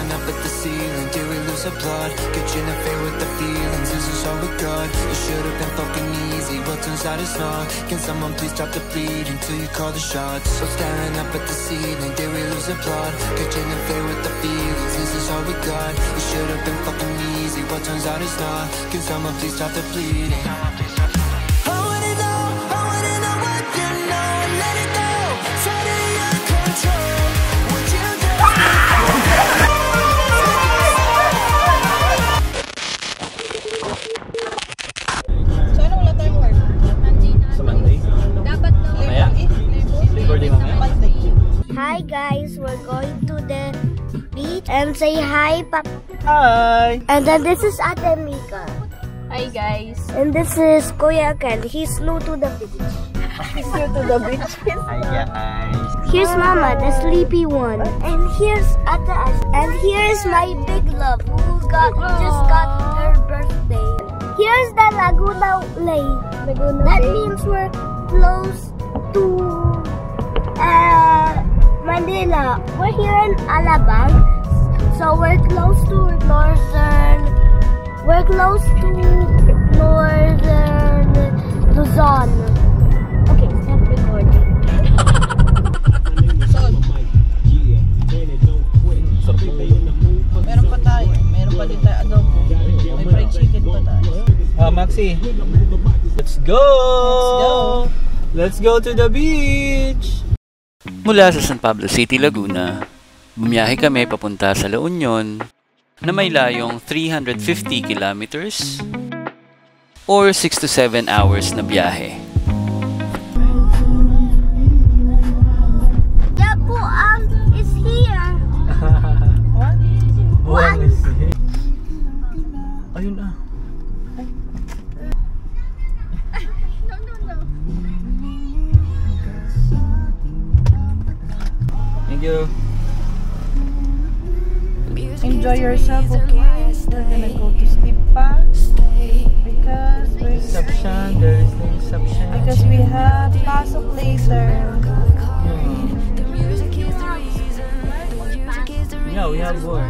staring up at the ceiling. Did we lose a plot? Catching a fade with the feelings. This is all we got. It should have been fucking easy, but turns out it's not. Can someone please stop the bleeding till you call the shots? So staring up at the ceiling. Did we lose a plot? Catching a fade with the feelings. This is all we got. It should have been fucking easy, but turns out it's not. Can someone please stop the bleeding? Hi guys, we're going to the beach and say hi, Papa. Hi! And then this is Ate Mika. Hi guys. And this is Kuya Ken. He's new to the beach. He's new to the beach. Hi guys! Here's Mama, the sleepy one. And here's Ate Ash. And here's my big love who just got her birthday. Here's the Laguna Lake. That means we're close to Manila. We're here in Alabang, so we're close to northern Luzon. Okay, stop recording. Meron pa tayo. Meron pa din tayo adobo. May fried chicken pa tayo. Maxi, let's go! Let's go to the beach! Mula sa San Pablo City, Laguna, bumiyahe kami papunta sa La Union na may layong 350 kilometers or 6 to 7 hours na biyahe. Yeah, Buang is here. What? Buang is here. Ayun ah. Thank you. Enjoy yourself, okay? We're gonna go to sleep pa. Because Reception, there is no reception. because we have pasok later. Yeah, we have more.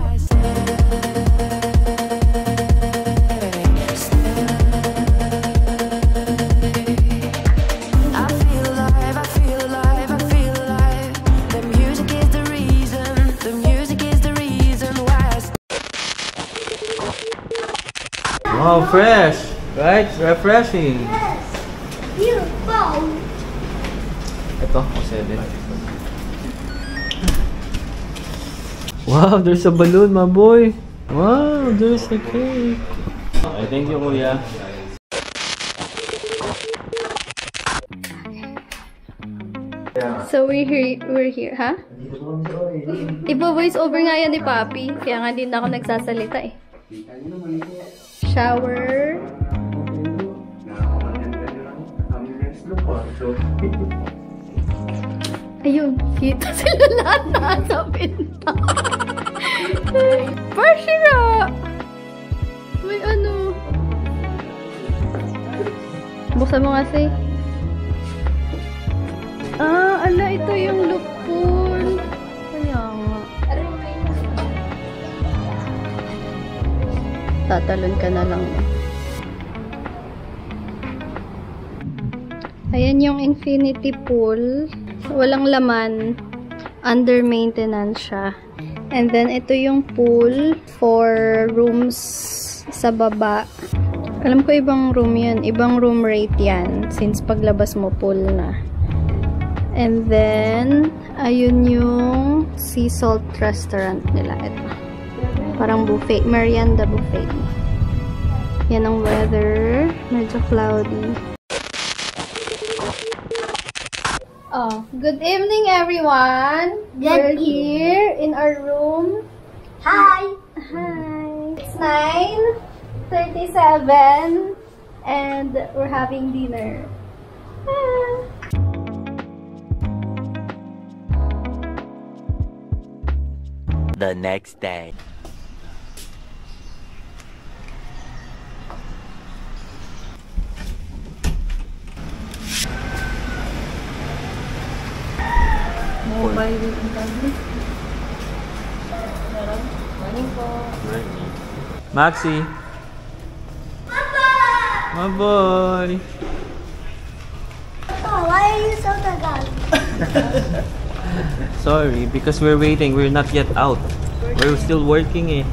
Wow, fresh! Right? Refreshing! Beautiful. Ito, 7. Wow, there's a balloon, my boy! Wow, there's a cake! Okay, thank you, Kuya. So we're here, ha? Iba-voice over nga yan ni Papi. Kaya nga din ako nagsasalita eh. Shower. Ayun, kita sila lahat nasa pinta. Parshira! May ano. Buksan mo kasi. Ah, ala, ito yung look pool. Kaya nga. Tatalon ka na lang. Ayan yung infinity pool. Walang laman. Under maintenance siya. And then, ito yung pool for rooms sa baba. Alam ko ibang room yan. Ibang room rate yan. Since paglabas mo, pool na. And then, ayun yung sea salt restaurant nila. Ito. Parang buffet. Merienda buffet. Yan ang weather. Medyo cloudy. Oh, good evening everyone. We're here in our room. Hi. Hi. It's 9:37 and we're having dinner. The next day. Mobile internet. morning po. Maxi. My boy. Oh, why are you so tagal? Sorry, because we're waiting. We're not yet out. We're still working eh.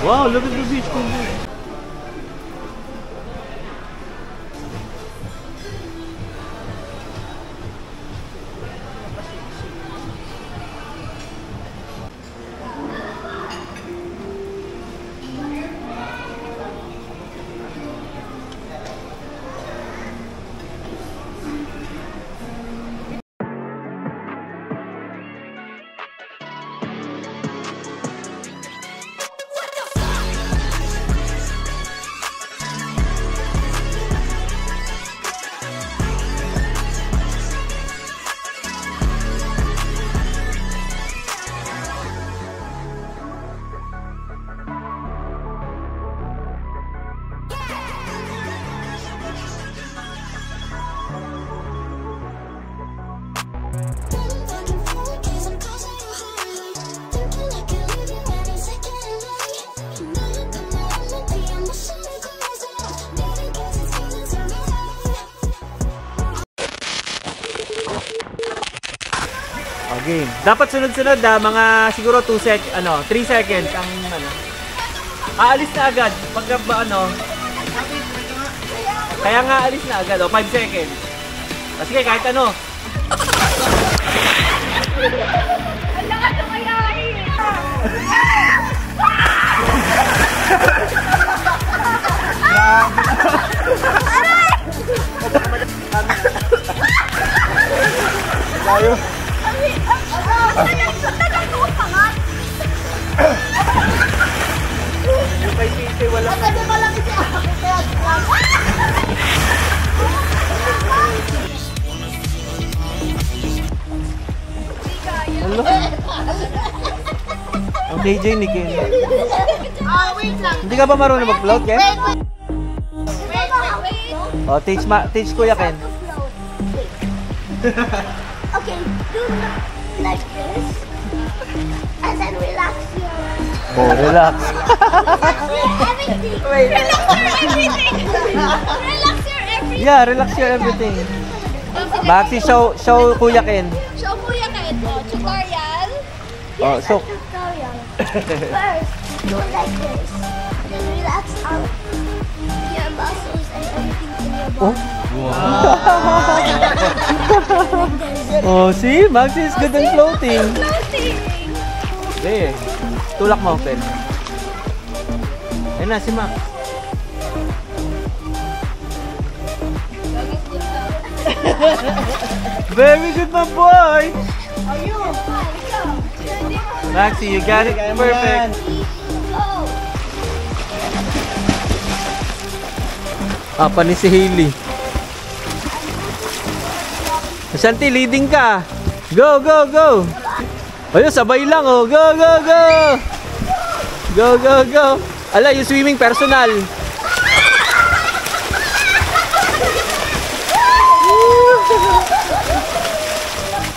Wow, look at the beach. Game. Dapat sunod-sunod mga siguro 3 seconds ang aalis na agad pagka kaya nga alis na agad 5 seconds. Sige, kahit ano. Tayo. Yung kay Tite wala pa. Hello? Ang DJ ni Ken. Wait lang. Hindi ka ba marunong mag-float, Ken? Wait. Oh, teach Kuya Ken. Okay, do like this. And then relax your... Oh, relax. everything. Wait. Relax your everything. Relax your everything. Yeah, relax your everything. Maxi, show Kuya Ken. Show Kuya Ken. Tutorial. Oh, so Tutorial. First, do like this. Then relax out your muscles and everything in your body. Oh, see? Maxi is good at floating. Floating. There. Tulak mo, Pen. Ayun na, si Max. Very good, my boy! Maxi, you got it perfect. Pa ni si Hailey. Shanti, leading ka. Go, go, go. Ayun, sabay lang, oh. Go, go, go. Go, go, go. Ala, yung swimming personal.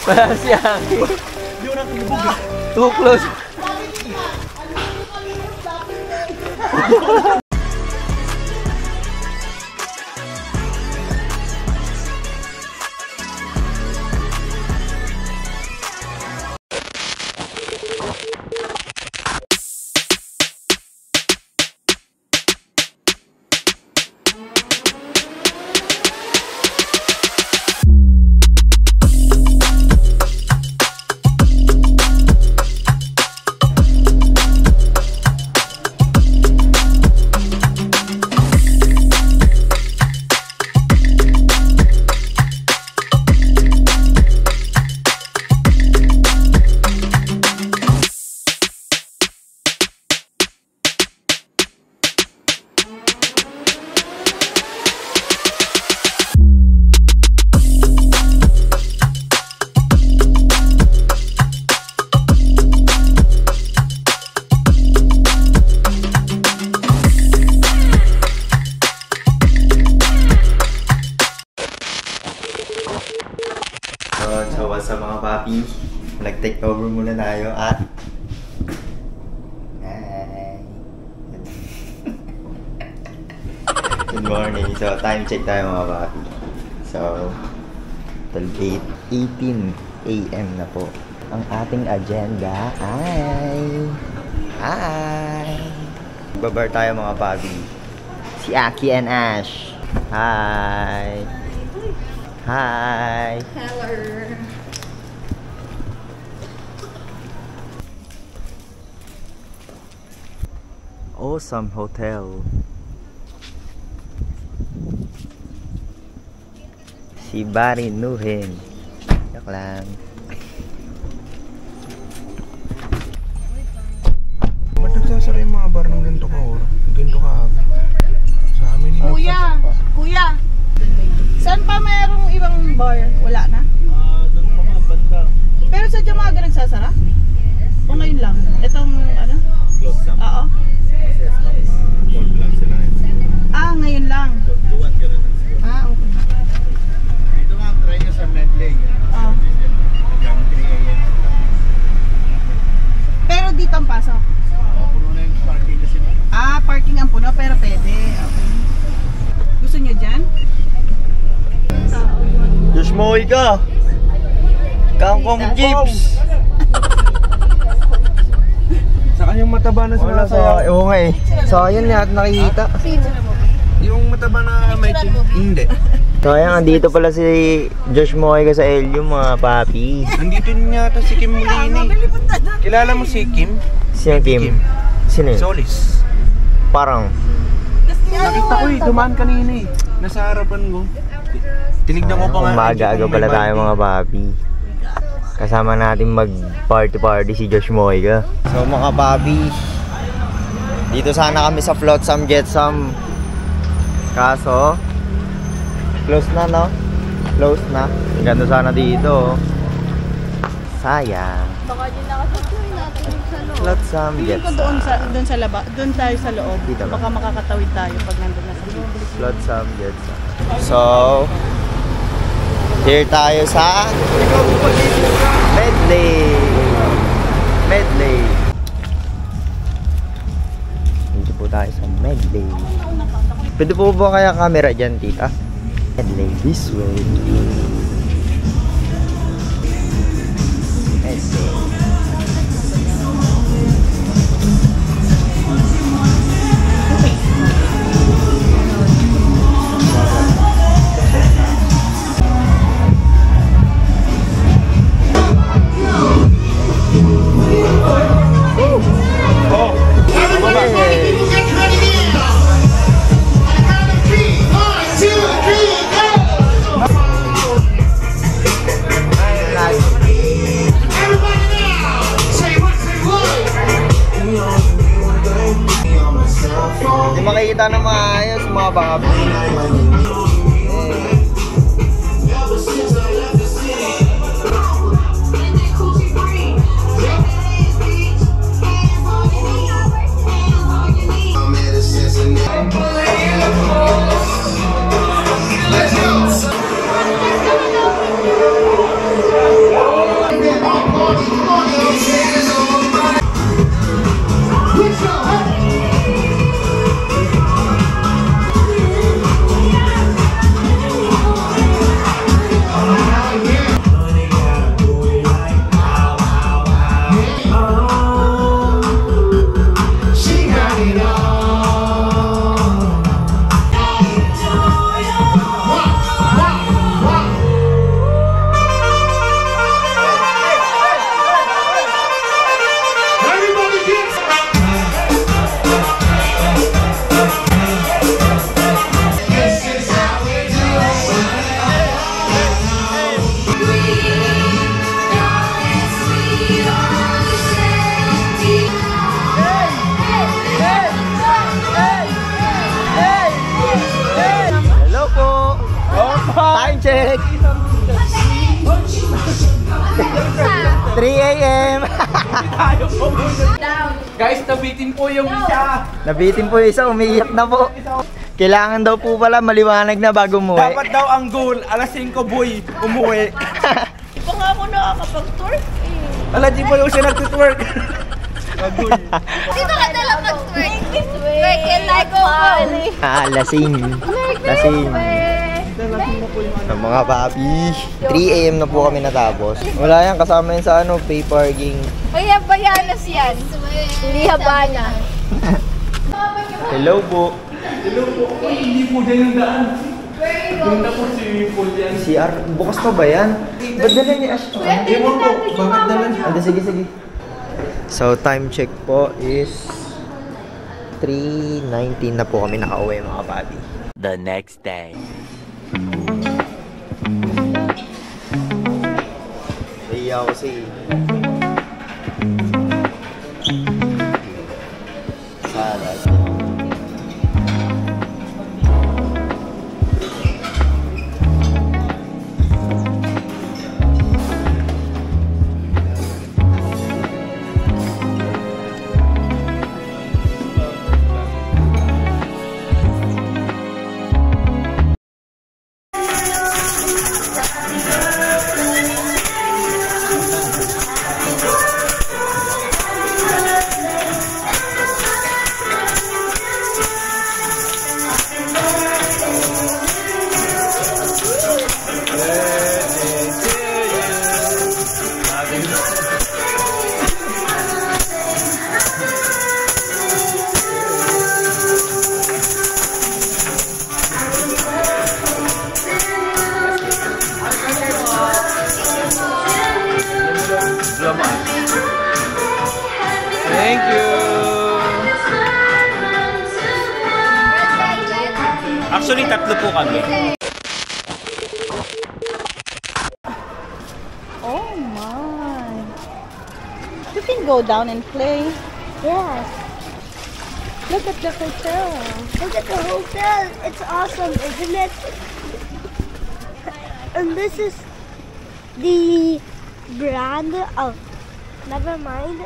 Wala si Aki. Too close. So what's up mga papi? Nag-take over muna tayo at hi. Good morning. So time check tayo mga papi. So 8:18 AM na po. Ang ating agenda ay babar tayo mga papi. Si Aki and Ash. Hi. Hi. Hello. Awesome hotel. Si Barry Nuhin. Yak lang. Ba't nagsasara yung mga bar ng ganito ka oras? Ganito ka aga? Sa amin Kuya, saan pa mayroong ibang bar? Wala na? doon pa nga, banda. Pero sa Jamaga nagsasara? O ngayon lang? Itong ano? Close some. Oo. Yes, cold lang sila ngayon. Ngayon lang. Tuwan, gano'n lang sila. Okay. Dito nga, try nyo sa Medley. Hanggang 3 AM. Pero dito ang pasok? Puno na yung parking kasi. Parking ang puno pero pwede. Okay. Gusto nyo dyan? Diyos mo ka! Kangkong jeeps! Saan yung mataba na Wala sa... Oo nga eh. Sayang niya at nakikita. Yung mataba na may hindi. Sayang, andito pala si Josh Moy ka sa Elio mga papi. Nandito niya ata si Kim Molini. Kilala mo si Kim? Sino Kim? Sino yun? Solis. Parang. Nakita ko dumaan kanina eh. Nasa harapan ko. Tinignan ko pa nga. Umaga-aga pala tayo mga papi. Kasama natin mag party si Josh Moyga. So mga papi, dito sana kami sa Flotsam Jetsam. Kaso close na, no? Close na. Ganda sana dito. Sayang. Baka din nakasakay natin sa loob. Flotsam Feeling ko Jetsam. doon sa laba, doon tayo sa loob. Dito ba? Baka makakatawid tayo pag nandun na sa loob. Flotsam Jetsam. So here tayo sa Medley. Dito po tayo sa Medley. Pwede po ba kaya camera dyan, tita? Medley, this way. Medley. Hindi makikita na maayos mga papi. check. 3 AM. Guys, nabitin po yung isa. Nabitin po yung isa, umiiyak na po. Kailangan daw po pala maliwanag na bago umuwi. Dapat daw ang goal, alas 5 boy, umuwi. ako nakakapag-twerk eh. Ala, di pa yung siya nag-twerk. Dito ka talaga mag-twerk. Twerk it like fun. Lasing. Lasing. Ang mga papi. 3 AM na po kami natapos. Wala yan, kasama yun sa ano, pay parking. Ay, Habayanas yan. Hindi Habana. Hello po. Hello po. Ay, hindi po dyan yung daan. Doon na po swimming pool yan. CR, bukas pa ba yan? Ba't dala niya Ash? Ewan po, bakit dala niya? Sige, sige. So, time check po is 3:19 na po kami nakauwi mga papi. The next day. Iya ako si salad. Thank you. Actually, tatlo po kami. Oh my. You can go down and play. Yes. Look at the hotel. Look at the hotel. It's awesome, isn't it? And this is the brand of never mind.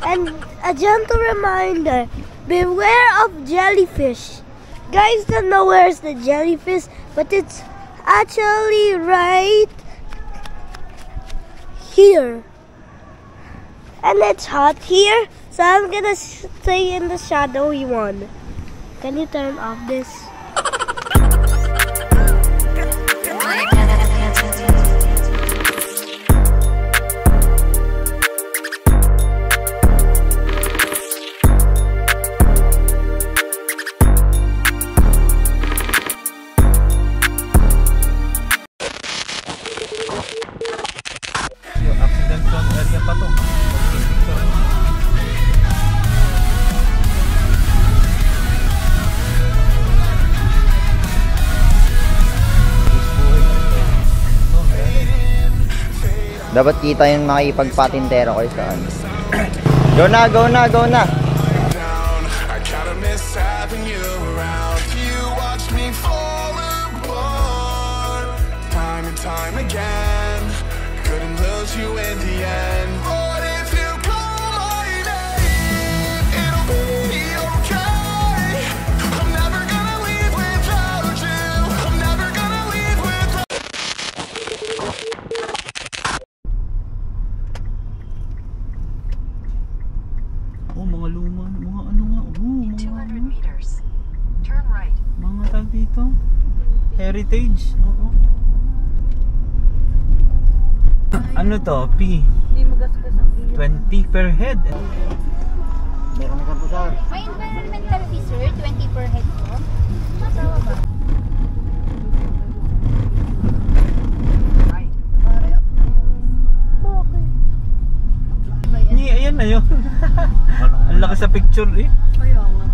And a gentle reminder, beware of jellyfish. Guys don't know where's the jellyfish, but it's actually right here. And it's hot here, so I'm gonna stay in the shadowy one. Can you turn off this? Accident zone area pa to. Dapat kita yung makipagpatintero kayo sa ano. Go na, go na, go na! I kinda miss having you around. You watch me fall apart time and time again. Couldn't lose you in the end. But if you call my name, it'll be okay. I'm never gonna leave without you. I'm never gonna leave without Oh, mga luma, mga ano nga, mga 200 meters. Turn right. mga tag dito. Heritage, oo. Ano to? P? Hindi magasgas ang iyo. 20 per head. Meron na kapusan. May environmental fee, sir. 20 per head po. Masawa ba? Right. Hindi, ayan na yun. Ang laki sa picture eh. Kaya nga.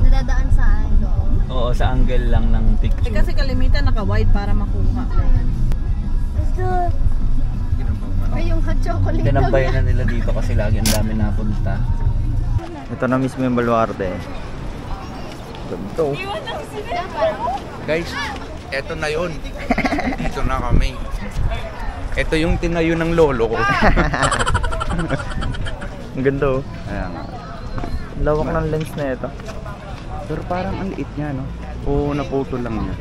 Nadadaan saan doon? Oo, sa angle lang ng picture. Eh, kasi kalimitan naka-wide para makuha. Let's do it. Ay, yung hot chocolate. Tinambayan na nila dito kasi lagi ang dami napunta. Ito na mismo yung baluarte. Ito. Guys, eto na yun. Dito na kami. Ito yung tinayo ng lolo ko. Ang ganda oh. Ayan nga. Ang lawak ng lens na ito. Pero parang ang liit niya, no? Oo, naputol lang niya.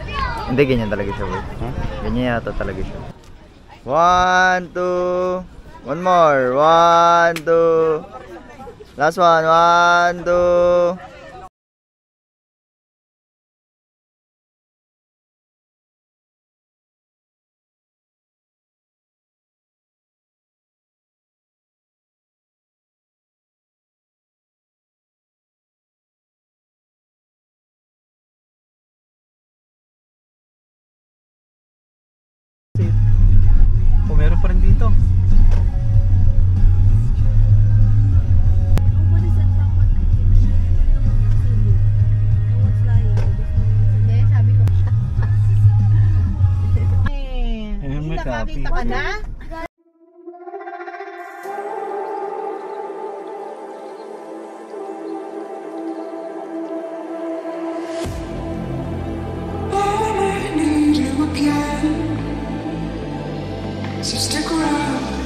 Hindi, ganyan talaga siya, boy. Huh? Ganyan yata talaga siya. 1, 2. One more. 1, 2. Last one. 1, 2. Oh, meron pa rin dito. Hindi nakakita ka na? I need you again. So stick around.